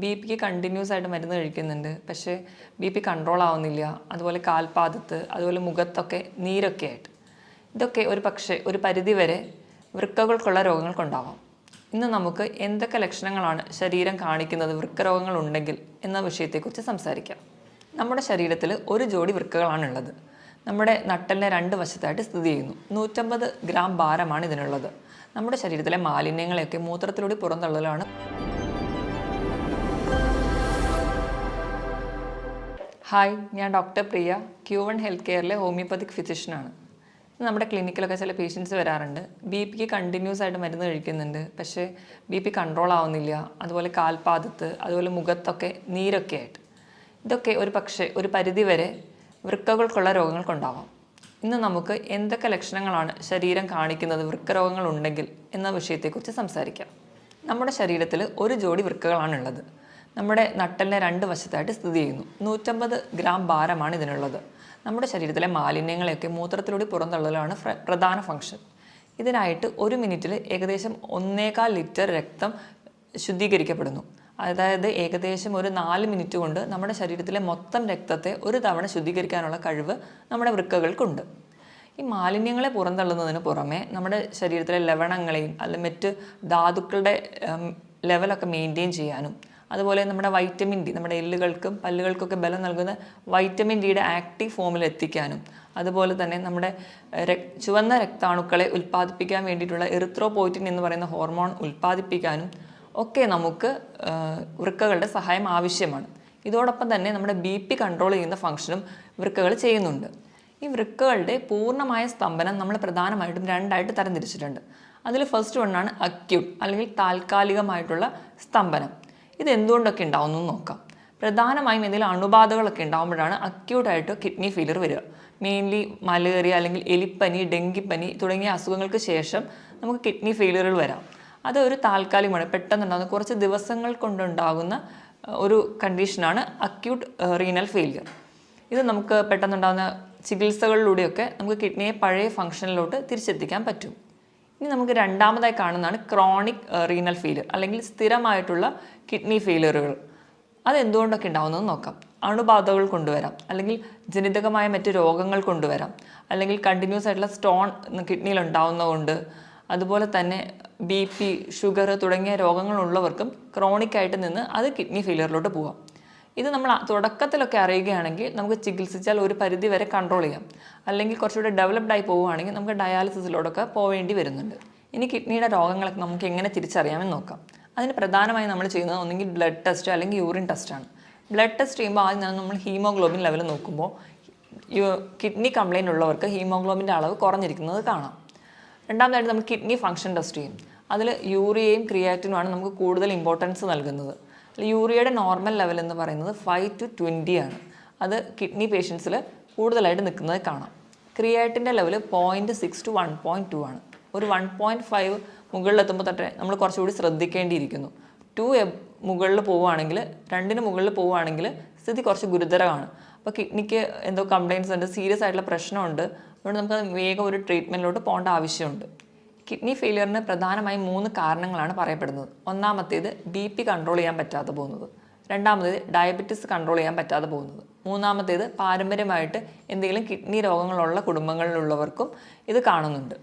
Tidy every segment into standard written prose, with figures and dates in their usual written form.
B പിക്ക് continuous ആയിട്ട് മരുന്ന് കഴിക്കുന്നുണ്ട്, പക്ഷേ ബി പി കൺട്രോൾ ആവുന്നില്ല. അതുപോലെ കാൽപാദത്ത്, അതുപോലെ മുഖത്തൊക്കെ നീരൊക്കെ ആയിട്ട്. ഇതൊക്കെ ഒരു പക്ഷേ ഒരു പരിധിവരെ വൃക്കകൾക്കുള്ള രോഗങ്ങൾക്കുണ്ടാവാം. ഇന്ന് നമുക്ക് എന്തൊക്കെ ലക്ഷണങ്ങളാണ് ശരീരം കാണിക്കുന്നത് വൃക്കരോഗങ്ങൾ ഉണ്ടെങ്കിൽ എന്ന വിഷയത്തെക്കുറിച്ച് സംസാരിക്കാം. നമ്മുടെ ശരീരത്തിൽ ഒരു ജോഡി വൃക്കകളാണുള്ളത്. നമ്മുടെ നട്ടലിനെ രണ്ട് വശത്തായിട്ട് സ്ഥിതി ചെയ്യുന്നു. 150 ഗ്രാം ഭാരമാണ് ഇതിനുള്ളത്. നമ്മുടെ ശരീരത്തിലെ മാലിന്യങ്ങളെയൊക്കെ മൂത്രത്തിലൂടെ പുറന്തള്ളലാണ്. ഹായ്, ഞാൻ ഡോക്ടർ പ്രിയ, Q1 ഹെൽത്ത് കെയറിലെ ഹോമിയോപ്പതിക് ഫിസിഷ്യനാണ്. നമ്മുടെ ക്ലിനിക്കിലൊക്കെ ചില പേഷ്യൻസ് വരാറുണ്ട്. ബി പിക്ക് കണ്ടിന്യൂസ് ആയിട്ട് മരുന്ന് കഴിക്കുന്നുണ്ട്, പക്ഷേ ബി പി കൺട്രോൾ ആവുന്നില്ല. അതുപോലെ കാൽപാദത്ത്, അതുപോലെ മുഖത്തൊക്കെ നീരൊക്കെ ആയിട്ട്. ഇതൊക്കെ ഒരു പക്ഷേ ഒരു പരിധിവരെ വൃക്കകൾക്കുള്ള രോഗങ്ങൾക്കുണ്ടാവാം. ഇന്ന് നമുക്ക് എന്തൊക്കെ ലക്ഷണങ്ങളാണ് ശരീരം കാണിക്കുന്നത് വൃക്കരോഗങ്ങൾ ഉണ്ടെങ്കിൽ എന്ന വിഷയത്തെക്കുറിച്ച് സംസാരിക്കാം. നമ്മുടെ ശരീരത്തിൽ ഒരു ജോഡി വൃക്കകളാണുള്ളത്. നമ്മുടെ നട്ടലിനെ രണ്ട് വശത്തായിട്ട് സ്ഥിതി ചെയ്യുന്നു. 150 ഗ്രാം ഭാരമാണ് ഇതിനുള്ളത്. നമ്മുടെ ശരീരത്തിലെ മാലിന്യങ്ങളെയൊക്കെ മൂത്രത്തിലൂടെ പുറന്തള്ളലാണ് പ്രധാന ഫംഗ്ഷൻ. ഇതിനായിട്ട് ഒരു മിനിറ്റിൽ ഏകദേശം 1.25 ലിറ്റർ രക്തം ശുദ്ധീകരിക്കപ്പെടുന്നു. അതായത് ഏകദേശം ഒരു 4 മിനിറ്റ് കൊണ്ട് നമ്മുടെ ശരീരത്തിലെ മൊത്തം രക്തത്തെ ഒരു തവണ ശുദ്ധീകരിക്കാനുള്ള കഴിവ് നമ്മുടെ വൃക്കകൾക്കുണ്ട്. ഈ മാലിന്യങ്ങളെ പുറന്തള്ളുന്നതിന് പുറമെ നമ്മുടെ ശരീരത്തിലെ ലവണങ്ങളെയും അല്ലെങ്കിൽ മറ്റ് ധാതുക്കളുടെ ലെവലൊക്കെ മെയിൻറ്റെയിൻ ചെയ്യാനും, അതുപോലെ നമ്മുടെ വൈറ്റമിൻ ഡി, നമ്മുടെ എല്ലുകൾക്കും പല്ലുകൾക്കൊക്കെ ബലം നൽകുന്ന വൈറ്റമിൻ ഡിയുടെ ആക്റ്റീവ് ഫോമിൽ എത്തിക്കാനും, അതുപോലെ തന്നെ നമ്മുടെ ചുവന്ന രക്താണുക്കളെ ഉൽപ്പാദിപ്പിക്കാൻ വേണ്ടിയിട്ടുള്ള എറിത്രോപോയിറ്റിൻ എന്ന് പറയുന്ന ഹോർമോൺ ഉൽപ്പാദിപ്പിക്കാനും ഒക്കെ നമുക്ക് വൃക്കകളുടെ സഹായം ആവശ്യമാണ്. ഇതോടൊപ്പം തന്നെ നമ്മുടെ ബി പി കൺട്രോൾ ചെയ്യുന്ന ഫംഗ്ഷനും വൃക്കകൾ ചെയ്യുന്നുണ്ട്. ഈ വൃക്കകളുടെ പൂർണ്ണമായ സ്തംഭനം നമ്മൾ പ്രധാനമായിട്ടും രണ്ടായിട്ട് തരംതിരിച്ചിട്ടുണ്ട്. അതിൽ ഫസ്റ്റ് വണ്ണാണ് അക്യൂട്ട് അല്ലെങ്കിൽ താൽക്കാലികമായിട്ടുള്ള സ്തംഭനം. ഇത് എന്തുകൊണ്ടൊക്കെ ഉണ്ടാവുന്നു നോക്കാം. പ്രധാനമായും എന്തെങ്കിലും അണുബാധകളൊക്കെ ഉണ്ടാകുമ്പോഴാണ് അക്യൂട്ടായിട്ട് കിഡ്നി ഫെയിലിയർ വരിക. മെയിൻലി മലേറിയ അല്ലെങ്കിൽ എലിപ്പനി, ഡെങ്കിപ്പനി തുടങ്ങിയ അസുഖങ്ങൾക്ക് ശേഷം നമുക്ക് കിഡ്നി ഫെയിലിയറുകൾ വരാം. അത് ഒരു താൽക്കാലികമാണ്, പെട്ടെന്നുണ്ടാകുന്ന കുറച്ച് ദിവസങ്ങൾ കൊണ്ടുണ്ടാകുന്ന ഒരു കണ്ടീഷനാണ് അക്യൂട്ട് റീനൽ ഫെയിലിയർ. ഇത് നമുക്ക് പെട്ടെന്നുണ്ടാകുന്ന ചികിത്സകളിലൂടെയൊക്കെ നമുക്ക് കിഡ്നിയെ പഴയ ഫംഗ്ഷനിലോട്ട് തിരിച്ചെത്തിക്കാൻ പറ്റും. ഇനി നമുക്ക് രണ്ടാമതായി കാണുന്നതാണ് ക്രോണിക് റീനൽ ഫെയിലിയർ അല്ലെങ്കിൽ സ്ഥിരമായിട്ടുള്ള കിഡ്നി ഫെയിലിയറുകൾ. അതെന്തുകൊണ്ടൊക്കെ ഉണ്ടാകുന്നതെന്ന് നോക്കാം. അണുബാധകൾ കൊണ്ടുവരാം, അല്ലെങ്കിൽ ജനിതകമായ മറ്റ് രോഗങ്ങൾ കൊണ്ടുവരാം, അല്ലെങ്കിൽ കണ്ടിന്യൂസ് ആയിട്ടുള്ള സ്റ്റോൺ കിഡ്നിയിൽ ഉണ്ടാകുന്നതുകൊണ്ട്, അതുപോലെ തന്നെ ബി പി, ഷുഗർ തുടങ്ങിയ രോഗങ്ങളുള്ളവർക്കും ക്രോണിക്കായിട്ട് നിന്ന് അത് കിഡ്നി ഫെയിലിയറിലോട്ട് പോകാം. ഇത് നമ്മൾ തുടക്കത്തിലൊക്കെ അറിയുകയാണെങ്കിൽ നമുക്ക് ചികിത്സിച്ചാൽ ഒരു പരിധി വരെ കൺട്രോൾ ചെയ്യാം. അല്ലെങ്കിൽ കുറച്ചുകൂടി ഡെവലപ്ഡ് ആയി പോവുകയാണെങ്കിൽ നമുക്ക് ഡയാലിസിസിലോട്ടൊക്കെ പോവേണ്ടി വരുന്നുണ്ട്. ഇനി കിഡ്നിയുടെ രോഗങ്ങളൊക്കെ നമുക്ക് എങ്ങനെ തിരിച്ചറിയാമെന്ന് നോക്കാം. അതിന് പ്രധാനമായും നമ്മൾ ചെയ്യുന്നത് ഒന്നെങ്കിൽ ബ്ലഡ് ടെസ്റ്റ് അല്ലെങ്കിൽ യൂറിൻ ടെസ്റ്റാണ്. ബ്ലഡ് ടെസ്റ്റ് ചെയ്യുമ്പോൾ ആദ്യം നമ്മൾ ഹീമോഗ്ലോബിൻ ലെവൽ നോക്കുമ്പോൾ കിഡ്നി കംപ്ലയിൻ്റ് ഉള്ളവർക്ക് ഹീമോഗ്ലോബിൻ്റെ അളവ് കുറഞ്ഞിരിക്കുന്നത് കാണാം. രണ്ടാമതായിട്ട് നമ്മൾ കിഡ്നി ഫംഗ്ഷൻ ടെസ്റ്റ് ചെയ്യും. അതിൽ യൂറിയയും ക്രിയാറ്റിനുമാണ് നമുക്ക് കൂടുതൽ ഇമ്പോർട്ടൻസ് നൽകുന്നത്. യൂറിയയുടെ നോർമൽ ലെവൽ എന്ന് പറയുന്നത് 5 to 20 ആണ്. അത് കിഡ്നി പേഷ്യൻസിൽ കൂടുതലായിട്ട് നിൽക്കുന്നത് കാണാം. ക്രിയാറ്റിൻ്റെ ലെവൽ 0.6 to 1.2 ആണ്. ഒരു 1.5 മുകളിലെത്തുമ്പോൾ തൊട്ടേ നമ്മൾ കുറച്ചുകൂടി ശ്രദ്ധിക്കേണ്ടിയിരിക്കുന്നു. 2 മുകളിൽ പോവുകയാണെങ്കിൽ, 2 മുകളിൽ പോവുകയാണെങ്കിൽ സ്ഥിതി കുറച്ച് ഗുരുതരമാണ്. അപ്പോൾ കിഡ്നിക്ക് എന്തോ കംപ്ലയിൻസ് ഉണ്ട്, സീരിയസ് ആയിട്ടുള്ള പ്രശ്നമുണ്ട്. അതുകൊണ്ട് നമുക്ക് വേഗം ഒരു ട്രീറ്റ്മെൻറ്റിലോട്ട് പോകേണ്ട ആവശ്യമുണ്ട്. കിഡ്നി ഫെയിലിയറിന് പ്രധാനമായും 3 കാരണങ്ങളാണ് പറയപ്പെടുന്നത്. ഒന്നാമത്തേത് ബി പി കൺട്രോൾ ചെയ്യാൻ പറ്റാതെ പോകുന്നത്. രണ്ടാമത്തേത് ഡയബറ്റിസ് കൺട്രോൾ ചെയ്യാൻ പറ്റാതെ പോകുന്നത്. മൂന്നാമത്തേത് പാരമ്പര്യമായിട്ട് എന്തെങ്കിലും കിഡ്നി രോഗങ്ങളുള്ള കുടുംബങ്ങളിലുള്ളവർക്കും ഇത് കാണുന്നുണ്ട്.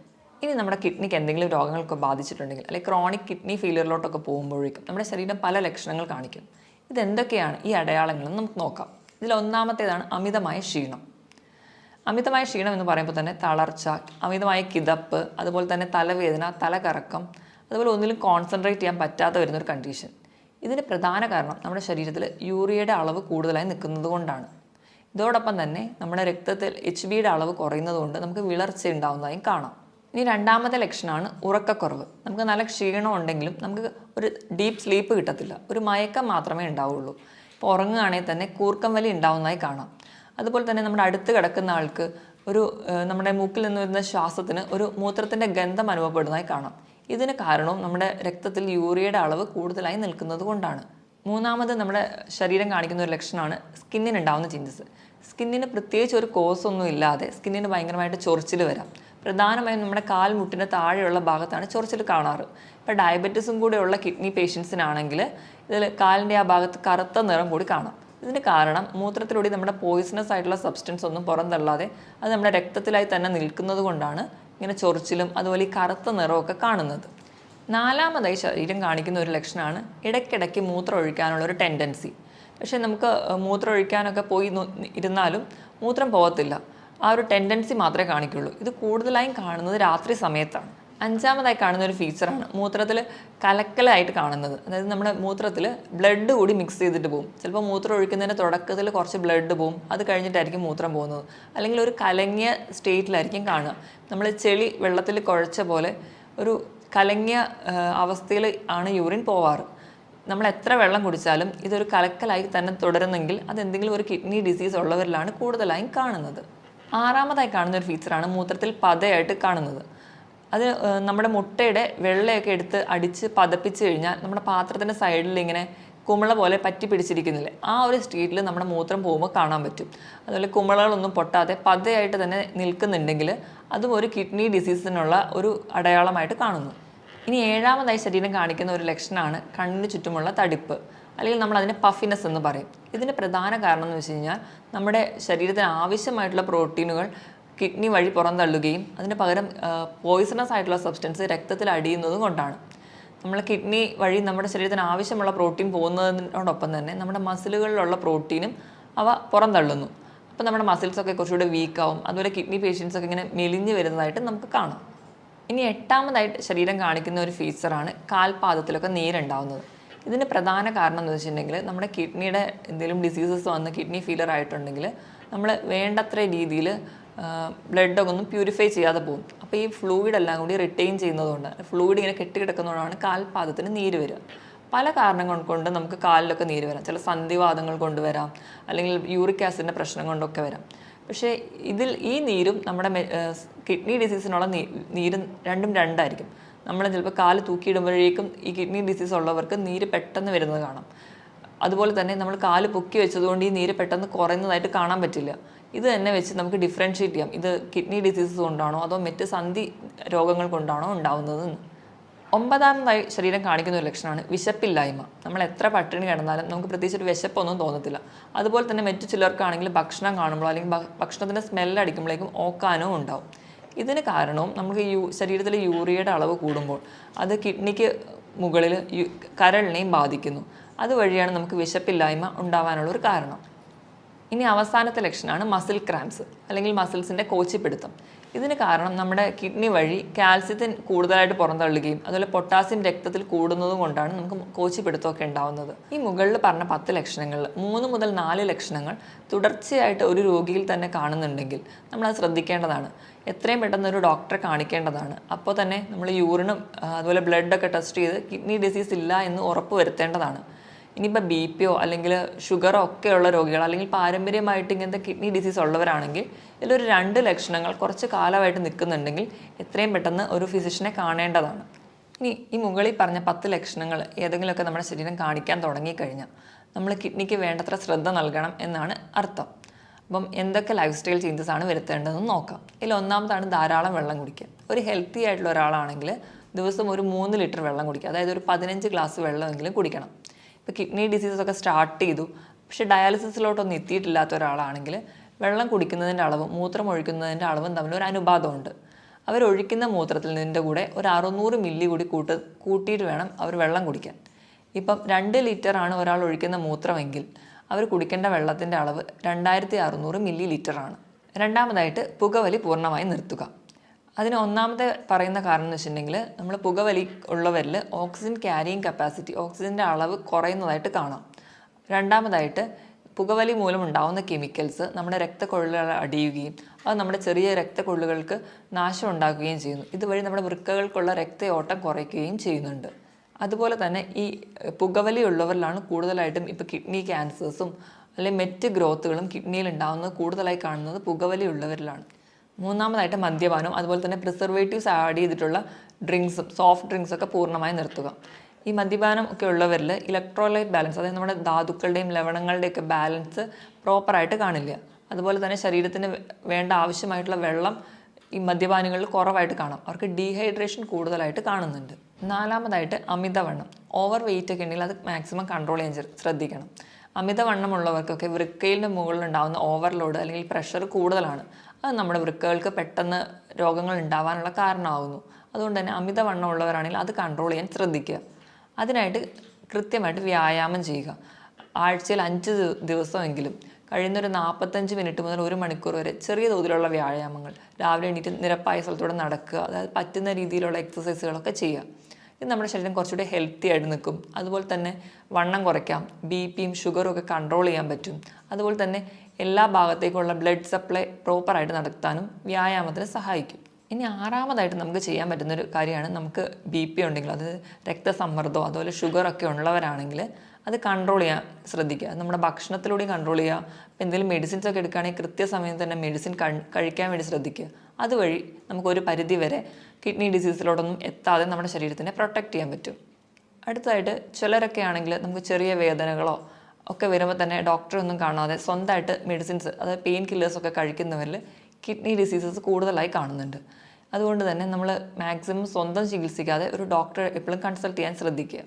ഇനി നമ്മുടെ കിഡ്നിക്ക് എന്തെങ്കിലും രോഗങ്ങളൊക്കെ ബാധിച്ചിട്ടുണ്ടെങ്കിൽ, അല്ലെങ്കിൽ ക്രോണിക് കിഡ്നി ഫെയിലിയറിലോട്ടൊക്കെ പോകുമ്പോഴേക്കും നമ്മുടെ ശരീരം പല ലക്ഷണങ്ങൾ കാണിക്കും. ഇതെന്തൊക്കെയാണ് ഈ അടയാളങ്ങളെന്ന് നമുക്ക് നോക്കാം. ഇതിൽ ഒന്നാമത്തേതാണ് അമിതമായ ക്ഷീണം. അമിതമായ ക്ഷീണം എന്ന് പറയുമ്പോൾ തന്നെ തളർച്ച, അമിതമായ കിതപ്പ്, അതുപോലെ തന്നെ തലവേദന, തലകറക്കം, അതുപോലെ ഒന്നിലും കോൺസെൻട്രേറ്റ് ചെയ്യാൻ പറ്റാതെ വരുന്നൊരു കണ്ടീഷൻ. ഇതിന് പ്രധാന കാരണം നമ്മുടെ ശരീരത്തിൽ യൂറിയയുടെ അളവ് കൂടുതലായി നിൽക്കുന്നത് കൊണ്ടാണ്. ഇതോടൊപ്പം തന്നെ നമ്മുടെ രക്തത്തിൽ HBയുടെ അളവ് കുറയുന്നത് കൊണ്ട് നമുക്ക് വിളർച്ച ഉണ്ടാകുന്നതായും കാണാം. ഇനി രണ്ടാമത്തെ ലക്ഷണമാണ് ഉറക്കക്കുറവ്. നമുക്ക് നല്ല ക്ഷീണം ഉണ്ടെങ്കിലും നമുക്ക് ഒരു ഡീപ്പ് സ്ലീപ്പ് കിട്ടത്തില്ല, ഒരു മയക്കം മാത്രമേ ഉണ്ടാവുള്ളൂ. ഇപ്പോൾ ഉറങ്ങുകയാണെങ്കിൽ തന്നെ കൂർക്കം വലി ഉണ്ടാവുന്നതായി കാണാം. അതുപോലെ തന്നെ നമ്മുടെ അടുത്ത് കിടക്കുന്ന ആൾക്ക് നമ്മുടെ മൂക്കിൽ നിന്ന് വരുന്ന ശ്വാസത്തിന് ഒരു മൂത്രത്തിൻ്റെ ഗന്ധം അനുഭവപ്പെടുന്നതായി കാണാം. ഇതിന് കാരണവും നമ്മുടെ രക്തത്തിൽ യൂറിയയുടെ അളവ് കൂടുതലായി നിൽക്കുന്നത് കൊണ്ടാണ്. മൂന്നാമത് നമ്മുടെ ശരീരം കാണിക്കുന്ന ഒരു ലക്ഷണമാണ് സ്കിന്നിനുണ്ടാവുന്ന ചേഞ്ചസ്. സ്കിന്നിന് പ്രത്യേകിച്ച് ഒരു കോസ് ഒന്നും ഇല്ലാതെ സ്കിന്നിന് ഭയങ്കരമായിട്ട് ചൊറിച്ചിൽ വരാം. പ്രധാനമായും നമ്മുടെ കാൽമുട്ടിന് താഴെയുള്ള ഭാഗത്താണ് ചൊറിച്ചിൽ കാണാറ്. ഇപ്പോൾ ഡയബറ്റീസും കൂടെയുള്ള കിഡ്നി പേഷ്യൻസിനാണെങ്കിൽ ഇതിൽ കാലിൻ്റെ ആ ഭാഗത്ത് കറുത്ത നിറം കൂടി കാണാം. ഇതിന് കാരണം മൂത്രത്തിലൂടെ നമ്മുടെ പോയിസണസ് ആയിട്ടുള്ള സബ്സ്റ്റൻസ് ഒന്നും പുറന്തള്ളാതെ അത് നമ്മുടെ രക്തത്തിലായി തന്നെ നിൽക്കുന്നത് കൊണ്ടാണ് ഇങ്ങനെ ചൊറിച്ചിലും അതുപോലെ ഈ കറുത്ത നിറമൊക്കെ കാണുന്നത്. നാലാമതായി ശരീരം കാണിക്കുന്ന ഒരു ലക്ഷണമാണ് ഇടയ്ക്കിടയ്ക്ക് മൂത്രം ഒഴിക്കാനുള്ള ഒരു ടെൻഡൻസി. പക്ഷേ നമുക്ക് മൂത്രം ഒഴിക്കാനൊക്കെ പോയി ഇരുന്നാലും മൂത്രം പോകത്തില്ല. ആ ഒരു ടെൻഡൻസി മാത്രമേ കാണിക്കുള്ളൂ. ഇത് കൂടുതലായും കാണുന്നത് രാത്രി സമയത്താണ്. അഞ്ചാമതായി കാണുന്ന ഒരു ഫീച്ചറാണ് മൂത്രത്തിൽ കലക്കലായിട്ട് കാണുന്നത്. അതായത് നമ്മുടെ മൂത്രത്തിൽ ബ്ലഡ് കൂടി മിക്സ് ചെയ്തിട്ട് പോകും. ചിലപ്പോൾ മൂത്രം ഒഴിക്കുന്നതിൻ്റെ തുടക്കത്തിൽ കുറച്ച് ബ്ലഡ് പോകും, അത് കഴിഞ്ഞിട്ടായിരിക്കും മൂത്രം പോകുന്നത്. അല്ലെങ്കിൽ ഒരു കലങ്ങിയ സ്റ്റേറ്റിലായിരിക്കും കാണുക. നമ്മൾ ചെളി വെള്ളത്തിൽ കുഴച്ച പോലെ ഒരു കലങ്ങിയ അവസ്ഥയിൽ ആണ് യൂറിൻ പോവാറ്. നമ്മൾ എത്ര വെള്ളം കുടിച്ചാലും ഇതൊരു കലക്കലായി തന്നെ തുടരുന്നെങ്കിൽ അതെന്തെങ്കിലും ഒരു കിഡ്നി ഡിസീസ് ഉള്ളവരിലാണ് കൂടുതലായും കാണുന്നത്. ആറാമതായി കാണുന്ന ഒരു ഫീച്ചറാണ് മൂത്രത്തിൽ പതയായിട്ട് കാണുന്നത്. അത് നമ്മുടെ മുട്ടയുടെ വെള്ളയൊക്കെ എടുത്ത് അടിച്ച് പതപ്പിച്ച് കഴിഞ്ഞാൽ നമ്മുടെ പാത്രത്തിൻ്റെ സൈഡിൽ ഇങ്ങനെ കുമിള പോലെ പറ്റി പിടിച്ചിരിക്കുന്നില്ലേ, ആ ഒരു സ്റ്റേറ്റിൽ നമ്മുടെ മൂത്രം പോകുമ്പോൾ കാണാൻ പറ്റും. അതുപോലെ കുമിളകളൊന്നും പൊട്ടാതെ പതയായിട്ട് തന്നെ നിൽക്കുന്നുണ്ടെങ്കിൽ അതും ഒരു കിഡ്നി ഡിസീസിനുള്ള ഒരു അടയാളമായിട്ട് കാണുന്നു. ഇനി ഏഴാമതായി ശരീരം കാണിക്കുന്ന ഒരു ലക്ഷണമാണ് കണ്ണിന് ചുറ്റുമുള്ള തടിപ്പ്, അല്ലെങ്കിൽ നമ്മൾ അതിനെ പഫിനെസ് എന്ന് പറയും. ഇതിന് പ്രധാന കാരണം എന്ന് വെച്ച് കഴിഞ്ഞാൽ നമ്മുടെ ശരീരത്തിന് ആവശ്യമായിട്ടുള്ള പ്രോട്ടീനുകൾ കിഡ്നി വഴി പുറന്തള്ളുകയും അതിന് പകരം പോയിസണസ് ആയിട്ടുള്ള സബ്സ്റ്റൻസ് രക്തത്തിൽ അടിയുന്നതും കൊണ്ടാണ്. നമ്മൾ കിഡ്നി വഴി നമ്മുടെ ശരീരത്തിന് ആവശ്യമുള്ള പ്രോട്ടീൻ പോകുന്നതിനോടൊപ്പം തന്നെ നമ്മുടെ മസിലുകളിലുള്ള പ്രോട്ടീനും അവ പുറന്തള്ളുന്നു. അപ്പോൾ നമ്മുടെ മസിൽസൊക്കെ കുറച്ചുകൂടെ വീക്കാവും. അതുപോലെ കിഡ്നി പേഷ്യൻസൊക്കെ ഇങ്ങനെ മെലിഞ്ഞ് വരുന്നതായിട്ട് നമുക്ക് കാണാം. ഇനി എട്ടാമതായിട്ട് ശരീരം കാണിക്കുന്ന ഒരു ഫീച്ചറാണ് കാൽപാദത്തിലൊക്കെ നീരുണ്ടാവുന്നത്. ഇതിന് പ്രധാന കാരണം എന്ന് വെച്ചിട്ടുണ്ടെങ്കിൽ നമ്മുടെ കിഡ്നിയുടെ എന്തെങ്കിലും ഡിസീസസ് വന്ന് കിഡ്നി ഫെയിലിയർ ആയിട്ടുണ്ടെങ്കിൽ നമ്മൾ വേണ്ടത്ര രീതിയിൽ ബ്ലഡൊക്കെ ഒന്നും പ്യൂരിഫൈ ചെയ്യാതെ പോകും. അപ്പോൾ ഈ ഫ്ലൂയിഡ് എല്ലാം കൂടി റിട്ടെയിൻ ചെയ്യുന്നതുകൊണ്ട് ഫ്ലൂയിഡ് ഇങ്ങനെ കെട്ടിക്കിടക്കുന്നതുകൊണ്ടാണ് കാൽപാദത്തിന് നീര് വരിക. പല കാരണങ്ങൾ കൊണ്ട് നമുക്ക് കാലിലൊക്കെ നീര് വരാം. ചില സന്ധിവാതങ്ങൾ കൊണ്ടുവരാം, അല്ലെങ്കിൽ യൂറിക് ആസിഡിൻ്റെ പ്രശ്നം കൊണ്ടൊക്കെ വരാം. പക്ഷേ ഈ നീരും നമ്മുടെ കിഡ്നി ഡിസീസിനുള്ള നീരും രണ്ടും രണ്ടായിരിക്കും. നമ്മൾ ചിലപ്പോൾ കാല് തൂക്കിയിടുമ്പോഴേക്കും ഈ കിഡ്നി ഡിസീസ് ഉള്ളവർക്ക് നീര് പെട്ടെന്ന് വരുന്നത് കാണാം. അതുപോലെ തന്നെ നമ്മൾ കാല് പൊക്കി വെച്ചതുകൊണ്ട് ഈ നീര് പെട്ടെന്ന് കുറയുന്നതായിട്ട് കാണാൻ പറ്റില്ല. ഇത് തന്നെ വെച്ച് നമുക്ക് ഡിഫറൻഷ്യേറ്റ് ചെയ്യാം, ഇത് കിഡ്നി ഡിസീസസ് കൊണ്ടാണോ അതോ മറ്റ് സന്ധി രോഗങ്ങൾ കൊണ്ടാണോ ഉണ്ടാവുന്നതെന്ന്. ഒമ്പതാമതായി ശരീരം കാണിക്കുന്ന ഒരു ലക്ഷണമാണ് വിശപ്പില്ലായ്മ. നമ്മൾ എത്ര പട്ടിണി കിടന്നാലും നമുക്ക് പ്രത്യേകിച്ച് ഒരു വിശപ്പൊന്നും തോന്നത്തില്ല. അതുപോലെ തന്നെ മറ്റു ചിലർക്കാണെങ്കിൽ ഭക്ഷണം കാണുമ്പോൾ അല്ലെങ്കിൽ ഭക്ഷണത്തിൻ്റെ സ്മെല്ലടിക്കുമ്പോഴേക്കും ഓക്കാനോ ഉണ്ടാവും. ഇതിന് കാരണവും നമുക്ക് ശരീരത്തിലെ യൂറിയയുടെ അളവ് കൂടുമ്പോൾ അത് കിഡ്നിക്ക് മുകളിൽ കരളിനെയും ബാധിക്കുന്നു. അതുവഴിയാണ് നമുക്ക് വിശപ്പില്ലായ്മ ഉണ്ടാവാനുള്ള ഒരു കാരണം. ഇനി അവസാനത്തെ ലക്ഷണമാണ് മസിൽ ക്രാംസ്, അല്ലെങ്കിൽ മസിൽസിൻ്റെ കോച്ചിപ്പിടുത്തം. ഇതിന് കാരണം നമ്മുടെ കിഡ്നി വഴി കാൽസ്യത്തിന് കൂടുതലായിട്ട് പുറന്തള്ളുകയും അതുപോലെ പൊട്ടാസ്യം രക്തത്തിൽ കൂടുന്നതും കൊണ്ടാണ് നമുക്ക് കോച്ചിപ്പിടുത്തമൊക്കെ ഉണ്ടാവുന്നത്. ഈ മുകളിൽ പറഞ്ഞ 10 ലക്ഷണങ്ങളിൽ 3 മുതൽ 4 ലക്ഷണങ്ങൾ തുടർച്ചയായിട്ട് ഒരു രോഗിയിൽ തന്നെ കാണുന്നുണ്ടെങ്കിൽ നമ്മളത് ശ്രദ്ധിക്കേണ്ടതാണ്. എത്രയും പെട്ടെന്ന് ഒരു ഡോക്ടറെ കാണിക്കേണ്ടതാണ്. അപ്പോൾ തന്നെ നമ്മൾ യൂറിനും അതുപോലെ ബ്ലഡൊക്കെ ടെസ്റ്റ് ചെയ്ത് കിഡ്നി ഡിസീസ് ഇല്ല എന്ന് ഉറപ്പ് വരുത്തേണ്ടതാണ്. ഇനിയിപ്പോൾ BP അല്ലെങ്കിൽ ഷുഗറോ ഒക്കെയുള്ള രോഗികൾ, അല്ലെങ്കിൽ പാരമ്പര്യമായിട്ട് ഇങ്ങനത്തെ കിഡ്നി ഡിസീസ് ഉള്ളവരാണെങ്കിൽ ഇതിലൊരു 2 ലക്ഷണങ്ങൾ കുറച്ച് കാലമായിട്ട് നിൽക്കുന്നുണ്ടെങ്കിൽ എത്രയും പെട്ടെന്ന് ഒരു ഫിസിഷ്യനെ കാണേണ്ടതാണ്. ഇനി ഈ മുകളിൽ പറഞ്ഞ 10 ലക്ഷണങ്ങൾ ഏതെങ്കിലുമൊക്കെ നമ്മുടെ ശരീരം കാണിക്കാൻ തുടങ്ങിക്കഴിഞ്ഞാൽ നമ്മൾ കിഡ്നിക്ക് വേണ്ടത്ര ശ്രദ്ധ നൽകണം എന്നാണ് അർത്ഥം. അപ്പം എന്തൊക്കെ ലൈഫ് സ്റ്റൈൽ ചേഞ്ചസ് ആണ് വരുത്തേണ്ടതെന്ന് നോക്കാം. ഇതിൽ ഒന്നാമതാണ് ധാരാളം വെള്ളം കുടിക്കുക. ഒരു ഹെൽത്തി ആയിട്ടുള്ള ഒരാളാണെങ്കിൽ ദിവസം ഒരു 3 ലിറ്റർ വെള്ളം കുടിക്കുക. അതായത് ഒരു 15 ഗ്ലാസ് വെള്ളമെങ്കിലും കുടിക്കണം. ഇപ്പോൾ കിഡ്നി ഡിസീസൊക്കെ സ്റ്റാർട്ട് ചെയ്തു പക്ഷേ ഡയാലിസിസിലോട്ടൊന്നും എത്തിയിട്ടില്ലാത്ത ഒരാളാണെങ്കിൽ വെള്ളം കുടിക്കുന്നതിൻ്റെ അളവും മൂത്രം ഒഴിക്കുന്നതിൻ്റെ അളവും തമ്മിൽ ഒരു അനുപാതമുണ്ട്. അവരൊഴിക്കുന്ന മൂത്രത്തിൽ നിന്നിൻ്റെ കൂടെ ഒരു 600 മില്ലി കൂടി കൂട്ടിയിട്ട് വേണം അവർ വെള്ളം കുടിക്കാൻ. ഇപ്പം 2 ലിറ്ററാണ് ഒരാൾ ഒഴിക്കുന്ന മൂത്രമെങ്കിൽ അവർ കുടിക്കേണ്ട വെള്ളത്തിൻ്റെ അളവ് 2600 മില്ലി ലിറ്ററാണ്. രണ്ടാമതായിട്ട് പുകവലി പൂർണ്ണമായി നിർത്തുക. അതിന് ഒന്നാമത്തെ പറയുന്ന കാരണം എന്ന് വെച്ചിട്ടുണ്ടെങ്കിൽ നമ്മൾ പുകവലി ഉള്ളവരിൽ ഓക്സിജൻ ക്യാരിയിങ് കപ്പാസിറ്റി, ഓക്സിജൻ്റെ അളവ് കുറയുന്നതായിട്ട് കാണാം. രണ്ടാമതായിട്ട് പുകവലി മൂലം ഉണ്ടാകുന്ന കെമിക്കൽസ് നമ്മുടെ രക്തക്കൊള്ളുകൾ അടിയുകയും അത് നമ്മുടെ ചെറിയ രക്തക്കൊള്ളുകൾക്ക് നാശം ഉണ്ടാക്കുകയും ചെയ്യുന്നു. ഇതുവഴി നമ്മുടെ വൃക്കകൾക്കുള്ള രക്തയോട്ടം കുറയ്ക്കുകയും ചെയ്യുന്നുണ്ട്. അതുപോലെ തന്നെ ഈ പുകവലി ഉള്ളവരിലാണ് കൂടുതലായിട്ടും ഇപ്പോൾ കിഡ്നി ക്യാൻസേഴ്സും അല്ലെങ്കിൽ മറ്റ് ഗ്രോത്തുകളും കിഡ്നിയിൽ ഉണ്ടാകുന്നത് കൂടുതലായി കാണുന്നത് പുകവലി ഉള്ളവരിലാണ്. മൂന്നാമതായിട്ട് മദ്യപാനം, അതുപോലെ തന്നെ പ്രിസർവേറ്റീവ്സ് ആഡ് ചെയ്തിട്ടുള്ള ഡ്രിങ്ക്സും സോഫ്റ്റ് ഡ്രിങ്ക്സൊക്കെ പൂർണ്ണമായും നിർത്തുക. ഈ മദ്യപാനം ഒക്കെ ഉള്ളവരിൽ ഇലക്ട്രോലൈറ്റ് ബാലൻസ്, അതായത് നമ്മുടെ ധാതുക്കളുടെയും ലവണങ്ങളുടെയൊക്കെ ബാലൻസ് പ്രോപ്പറായിട്ട് കാണില്ല. അതുപോലെ തന്നെ ശരീരത്തിന് വേണ്ട ആവശ്യമായിട്ടുള്ള വെള്ളം ഈ മദ്യപാനികളിൽ കുറവായിട്ട് കാണാം. അവർക്ക് ഡീഹൈഡ്രേഷൻ കൂടുതലായിട്ട് കാണുന്നുണ്ട്. നാലാമതായിട്ട് അമിതവണ്ണം. ഓവർ വെയിറ്റ് ഒക്കെ ഉണ്ടെങ്കിൽ അത് മാക്സിമം കൺട്രോൾ ചെയ്യാൻ ശ്രദ്ധിക്കണം. അമിതവണ്ണമുള്ളവർക്കൊക്കെ വൃക്കയിലെ മുകളിലുണ്ടാകുന്ന ഓവർലോഡ് അല്ലെങ്കിൽ പ്രഷർ കൂടുതലാണ്. അത് നമ്മുടെ വൃക്കകൾക്ക് പെട്ടെന്ന് രോഗങ്ങൾ ഉണ്ടാവാനുള്ള കാരണമാകുന്നു. അതുകൊണ്ട് തന്നെ അമിതവണ്ണമുള്ളവരാണെങ്കിൽ അത് കൺട്രോൾ ചെയ്യാൻ ശ്രദ്ധിക്കുക. അതിനായിട്ട് കൃത്യമായിട്ട് വ്യായാമം ചെയ്യുക. ആഴ്ചയിൽ 5 ദിവസമെങ്കിലും കഴിയുന്നൊരു 45 മിനിറ്റ് മുതൽ 1 മണിക്കൂർ വരെ ചെറിയ തോതിലുള്ള വ്യായാമങ്ങൾ, രാവിലെ എണീറ്റ് നിരപ്പായ സ്ഥലത്തൂടെ നടക്കുക, അതായത് പറ്റുന്ന രീതിയിലുള്ള എക്സസൈസുകളൊക്കെ ചെയ്യുക. ഇത് നമ്മുടെ ശരീരം കുറച്ചുകൂടി ഹെൽത്തി ആയിട്ട് നിൽക്കും. അതുപോലെ തന്നെ വണ്ണം കുറയ്ക്കാം, ബിപിയും ഷുഗറും ഒക്കെ കൺട്രോൾ ചെയ്യാൻ പറ്റും. അതുപോലെ തന്നെ എല്ലാ ഭാഗത്തേക്കുള്ള ബ്ലഡ് സപ്ലൈ പ്രോപ്പറായിട്ട് നടത്താനും വ്യായാമത്തിന് സഹായിക്കും. ഇനി ആറാമതായിട്ട് നമുക്ക് ചെയ്യാൻ പറ്റുന്നൊരു കാര്യമാണ്, നമുക്ക് BP ഉണ്ടെങ്കിൽ, അത് രക്തസമ്മർദ്ദമോ അതുപോലെ ഷുഗറൊക്കെ ഉള്ളവരാണെങ്കിൽ അത് കൺട്രോൾ ചെയ്യാൻ ശ്രദ്ധിക്കുക. നമ്മുടെ ഭക്ഷണത്തിലൂടെ കൺട്രോൾ ചെയ്യുക. അപ്പോൾ എന്തെങ്കിലും മെഡിസിൻസ് ഒക്കെ എടുക്കുകയാണെങ്കിൽ കൃത്യസമയം തന്നെ മെഡിസിൻ കഴിക്കാൻ വേണ്ടി ശ്രദ്ധിക്കുക. അതുവഴി നമുക്കൊരു പരിധി വരെ കിഡ്നി ഡിസീസിലോടൊന്നും എത്താതെ നമ്മുടെ ശരീരത്തിനെ പ്രൊട്ടക്റ്റ് ചെയ്യാൻ പറ്റും. അടുത്തതായിട്ട് ചിലരൊക്കെ ആണെങ്കിൽ നമുക്ക് ചെറിയ വേദനകളോ ഒക്കെ വരുമ്പോൾ തന്നെ ഡോക്ടറൊന്നും കാണാതെ സ്വന്തമായിട്ട് മെഡിസിൻസ്, അതായത് പെയിൻ കില്ലേഴ്സൊക്കെ കഴിക്കുന്നവരിൽ കിഡ്നി ഡിസീസസ് കൂടുതലായി കാണുന്നുണ്ട്. അതുകൊണ്ട് തന്നെ നമ്മൾ മാക്സിമം സ്വന്തം ചികിത്സിക്കാതെ ഒരു ഡോക്ടറെ എപ്പോഴും കൺസൾട്ട് ചെയ്യാൻ ശ്രദ്ധിക്കുക.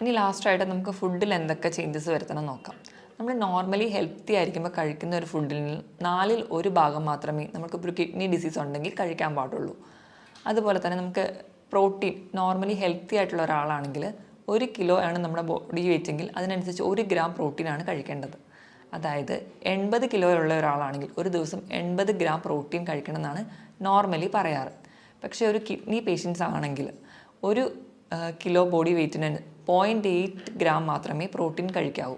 ഇനി ലാസ്റ്റായിട്ട് നമുക്ക് ഫുഡിൽ എന്തൊക്കെ ചേഞ്ചസ് വരുത്തണം നോക്കാം. നമ്മൾ നോർമലി ഹെൽത്തി ആയിരിക്കുമ്പോൾ കഴിക്കുന്ന ഒരു ഫുഡിൽ 4ൽ 1 ഭാഗം മാത്രമേ നമുക്കിപ്പോൾ ഒരു കിഡ്നി ഡിസീസ് ഉണ്ടെങ്കിൽ കഴിക്കാൻ പാടുള്ളൂ. അതുപോലെ തന്നെ നമുക്ക് പ്രോട്ടീൻ, നോർമലി ഹെൽത്തി ആയിട്ടുള്ള ഒരാളാണെങ്കിൽ 1 കിലോ ആണ് നമ്മുടെ ബോഡി വെയിറ്റ് എങ്കിൽ അതിനനുസരിച്ച് 1 ഗ്രാം പ്രോട്ടീനാണ് കഴിക്കേണ്ടത്. അതായത് 80 കിലോ ഉള്ള ഒരാളാണെങ്കിൽ ഒരു ദിവസം 80 ഗ്രാം പ്രോട്ടീൻ കഴിക്കണമെന്നാണ് നോർമലി പറയാറ്. പക്ഷേ ഒരു കിഡ്നി പേഷ്യൻസ് ആണെങ്കിൽ 1 കിലോ ബോഡി വെയ്റ്റിന് 0.8 ഗ്രാം മാത്രമേ പ്രോട്ടീൻ കഴിക്കാവൂ.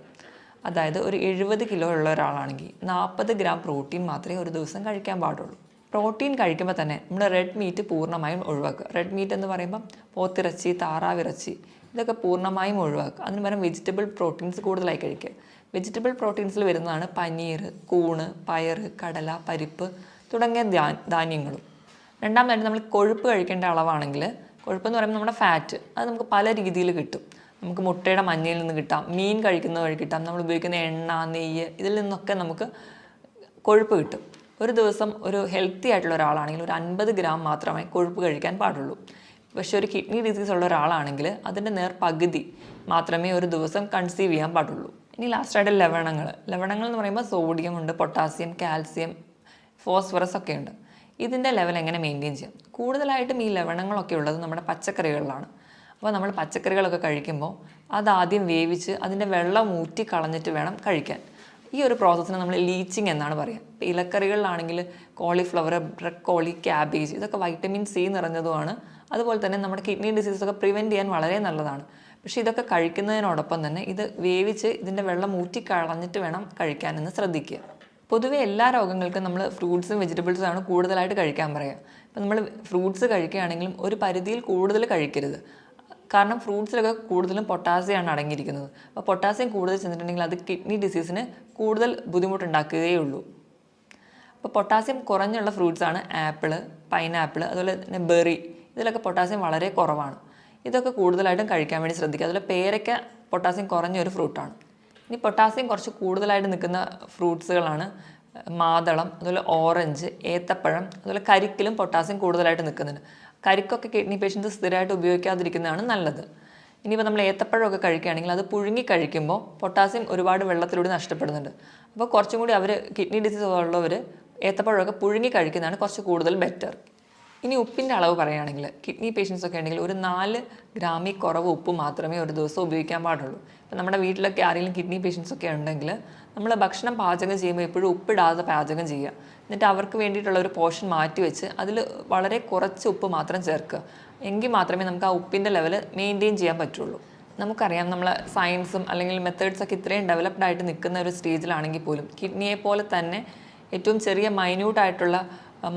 അതായത് ഒരു 70 കിലോ ഉള്ള ഒരാളാണെങ്കിൽ 40 ഗ്രാം പ്രോട്ടീൻ മാത്രമേ ഒരു ദിവസം കഴിക്കാൻ പാടുള്ളൂ. പ്രോട്ടീൻ കഴിക്കുമ്പോൾ തന്നെ നമ്മൾ റെഡ് മീറ്റ് പൂർണ്ണമായും ഒഴിവാക്കുക. റെഡ് മീറ്റ് എന്ന് പറയുമ്പോൾ പോത്തിറച്ചി, താറാവിറച്ചി ഇതൊക്കെ പൂർണ്ണമായും ഒഴിവാക്കുക. അതിന് പകരം വെജിറ്റബിൾ പ്രോട്ടീൻസ് കൂടുതലായി കഴിക്കുക. വെജിറ്റബിൾ പ്രോട്ടീൻസിൽ വരുന്നതാണ് പനീർ, കൂണ്, പയർ, കടല, പരിപ്പ് തുടങ്ങിയ ധാന്യങ്ങളും. രണ്ടാമതായിട്ട് നമ്മൾ കൊഴുപ്പ് കഴിക്കേണ്ട അളവാണെങ്കിൽ, കൊഴുപ്പെന്ന് പറയുമ്പോൾ നമ്മുടെ ഫാറ്റ്, അത് നമുക്ക് പല രീതിയിൽ കിട്ടും. നമുക്ക് മുട്ടയുടെ മഞ്ഞയിൽ നിന്ന് കിട്ടാം, മീൻ കഴിക്കുന്ന വഴി കിട്ടാം, നമ്മൾ ഉപയോഗിക്കുന്ന എണ്ണ, നെയ്യ് ഇതിൽ നിന്നൊക്കെ നമുക്ക് കൊഴുപ്പ് കിട്ടും. ഒരു ദിവസം ഒരു ഹെൽത്തി ആയിട്ടുള്ള ഒരാളാണെങ്കിൽ ഒരു 50 ഗ്രാം മാത്രമേ കൊഴുപ്പ് കഴിക്കാൻ പാടുള്ളൂ. പക്ഷേ ഒരു കിഡ്നി ഡിസീസ് ഉള്ള ഒരാളാണെങ്കിൽ അതിൻ്റെ പകുതി മാത്രമേ ഒരു ദിവസം കൺസീവ് ചെയ്യാൻ പാടുള്ളൂ. ഇനി ലാസ്റ്റായിട്ട് ലവണങ്ങൾ എന്ന് പറയുമ്പോൾ സോഡിയം ഉണ്ട്, പൊട്ടാസ്യം, കാൽസ്യം, ഫോസ്ഫറസ് ഒക്കെ ഉണ്ട്. ഇതിൻ്റെ ലെവൽ എങ്ങനെ മെയിൻറ്റെയിൻ ചെയ്യാം? കൂടുതലായിട്ടും ഈ ലവണങ്ങളൊക്കെ ഉള്ളത് നമ്മുടെ പച്ചക്കറികളിലാണ്. അപ്പോൾ നമ്മൾ പച്ചക്കറികളൊക്കെ കഴിക്കുമ്പോൾ അതാദ്യം വേവിച്ച് അതിൻ്റെ വെള്ളം ഊറ്റി കളഞ്ഞിട്ട് വേണം കഴിക്കാൻ. ഈ ഒരു പ്രോസസ്സിന് നമ്മൾ ലീച്ചിങ് എന്നാണ് പറയുക. ഇപ്പോൾ ഇലക്കറികളിലാണെങ്കിൽ കോളിഫ്ലവർ, ബ്രക്കോളി, ക്യാബേജ് ഇതൊക്കെ വൈറ്റമിൻ C നിറഞ്ഞതുമാണ്. അതുപോലെ തന്നെ നമ്മുടെ കിഡ്നി ഡിസീസൊക്കെ പ്രിവെൻറ്റ് ചെയ്യാൻ വളരെ നല്ലതാണ്. പക്ഷേ ഇതൊക്കെ കഴിക്കുന്നതിനോടൊപ്പം തന്നെ ഇത് വേവിച്ച് ഇതിൻ്റെ വെള്ളം ഊറ്റി കളഞ്ഞിട്ട് വേണം കഴിക്കാനെന്ന് ശ്രദ്ധിക്കുക. പൊതുവെ എല്ലാ രോഗങ്ങൾക്കും നമ്മൾ ഫ്രൂട്ട്സും വെജിറ്റബിൾസുമാണ് കൂടുതലായിട്ട് കഴിക്കാൻ പറയുക. ഇപ്പം നമ്മൾ ഫ്രൂട്ട്സ് കഴിക്കുകയാണെങ്കിലും ഒരു പരിധിയിൽ കൂടുതൽ കഴിക്കരുത്. കാരണം ഫ്രൂട്ട്സിലൊക്കെ കൂടുതലും പൊട്ടാസ്യമാണ് അടങ്ങിയിരിക്കുന്നത്. അപ്പോൾ പൊട്ടാസ്യം കൂടുതൽ ചെന്നിട്ടുണ്ടെങ്കിൽ അത് കിഡ്നി ഡിസീസിന് കൂടുതൽ ബുദ്ധിമുട്ടുണ്ടാക്കുകയുള്ളൂ. അപ്പോൾ പൊട്ടാസ്യം കുറഞ്ഞുള്ള ഫ്രൂട്ട്സാണ് ആപ്പിൾ, പൈനാപ്പിൾ, അതുപോലെ തന്നെ ബെറി. ഇതിലൊക്കെ പൊട്ടാസ്യം വളരെ കുറവാണ്. ഇതൊക്കെ കൂടുതലായിട്ടും കഴിക്കാൻ വേണ്ടി ശ്രദ്ധിക്കുക. അതുപോലെ പേരയ്ക്ക പൊട്ടാസ്യം കുറഞ്ഞൊരു ഫ്രൂട്ടാണ്. ഇനി പൊട്ടാസ്യം കുറച്ച് കൂടുതലായിട്ട് നിൽക്കുന്ന ഫ്രൂട്ട്സുകളാണ് മാതളം, അതുപോലെ ഓറഞ്ച്, ഏത്തപ്പഴം, അതുപോലെ കരിക്കിലും പൊട്ടാസ്യം കൂടുതലായിട്ട് നിൽക്കുന്നുണ്ട്. കരിക്കൊക്കെ കിഡ്നി പേഷ്യൻസ് സ്ഥിരമായിട്ട് ഉപയോഗിക്കാതിരിക്കുന്നതാണ് നല്ലത്. ഇനിയിപ്പോൾ നമ്മൾ ഏത്തപ്പഴമൊക്കെ കഴിക്കുകയാണെങ്കിൽ അത് പുഴുങ്ങി കഴിക്കുമ്പോൾ പൊട്ടാസ്യം ഒരുപാട് വെള്ളത്തിലൂടെ നഷ്ടപ്പെടുന്നുണ്ട്. അപ്പോൾ കുറച്ചും കൂടി കിഡ്നി ഡിസീസ് ഉള്ളവർ ഏത്തപ്പഴമൊക്കെ പുഴുങ്ങി കഴിക്കുന്നതാണ് കുറച്ച് കൂടുതൽ ബെറ്റർ. ഇനി ഉപ്പിൻ്റെ അളവ് പറയുകയാണെങ്കിൽ കിഡ്നി പേഷ്യൻസ് ഒക്കെ ഉണ്ടെങ്കിൽ ഒരു 4 ഗ്രാമിൽ കുറവ് ഉപ്പ് മാത്രമേ ഒരു ദിവസം ഉപയോഗിക്കാൻ പാടുള്ളൂ. ഇപ്പം നമ്മുടെ വീട്ടിലൊക്കെ ആരെങ്കിലും കിഡ്നി പേഷ്യൻസ് ഒക്കെ ഉണ്ടെങ്കിൽ നമ്മൾ ഭക്ഷണം പാചകം ചെയ്യുമ്പോൾ എപ്പോഴും ഉപ്പിടാതെ പാചകം ചെയ്യുക. എന്നിട്ട് അവർക്ക് വേണ്ടിയിട്ടുള്ള ഒരു പോർഷൻ മാറ്റി വെച്ച് അതിൽ വളരെ കുറച്ച് ഉപ്പ് മാത്രം ചേർക്കുക. എങ്കിൽ മാത്രമേ നമുക്ക് ആ ഉപ്പിൻ്റെ ലെവൽ മെയിൻറ്റെയിൻ ചെയ്യാൻ പറ്റുള്ളൂ. നമുക്കറിയാം നമ്മൾ സയൻസും അല്ലെങ്കിൽ മെത്തേഡ്സൊക്കെ ഇത്രയും ഡെവലപ്ഡ് ആയിട്ട് നിൽക്കുന്ന ഒരു സ്റ്റേജിലാണെങ്കിൽ പോലും കിഡ്നിയെ പോലെ തന്നെ ഏറ്റവും ചെറിയ മൈന്യൂട്ടായിട്ടുള്ള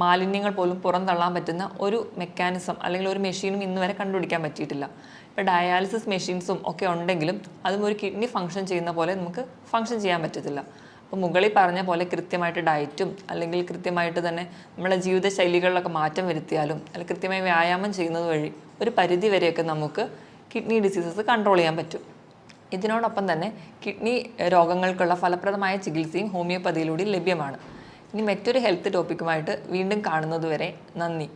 മാലിന്യങ്ങൾ പോലും പുറന്തള്ളാൻ പറ്റുന്ന ഒരു മെക്കാനിസം അല്ലെങ്കിൽ ഒരു മെഷീനും ഇന്ന് വരെ കണ്ടുപിടിക്കാൻ പറ്റിയിട്ടില്ല. ഇപ്പോൾ ഡയാലിസിസ് മെഷീൻസും ഒക്കെ ഉണ്ടെങ്കിലും അതും ഒരു കിഡ്നി ഫങ്ഷൻ ചെയ്യുന്ന പോലെ നമുക്ക് ഫങ്ഷൻ ചെയ്യാൻ പറ്റത്തില്ല. അപ്പോൾ മുകളിൽ പറഞ്ഞ പോലെ കൃത്യമായിട്ട് ഡയറ്റും അല്ലെങ്കിൽ കൃത്യമായിട്ട് തന്നെ നമ്മളെ ജീവിതശൈലികളിലൊക്കെ മാറ്റം വരുത്തിയാലും അല്ലെങ്കിൽ കൃത്യമായി വ്യായാമം ചെയ്യുന്നത് വഴി ഒരു പരിധി വരെയൊക്കെ നമുക്ക് കിഡ്നി ഡിസീസസ് കൺട്രോൾ ചെയ്യാൻ പറ്റും. ഇതിനോടൊപ്പം തന്നെ കിഡ്നി രോഗങ്ങൾക്കുള്ള ഫലപ്രദമായ ചികിത്സയും ഹോമിയോപ്പതിയിലൂടെ ലഭ്യമാണ്. ഇനി മറ്റൊരു ഹെൽത്ത് ടോപ്പിക്കുമായിട്ട് വീണ്ടും കാണുന്നതുവരെ നന്ദി.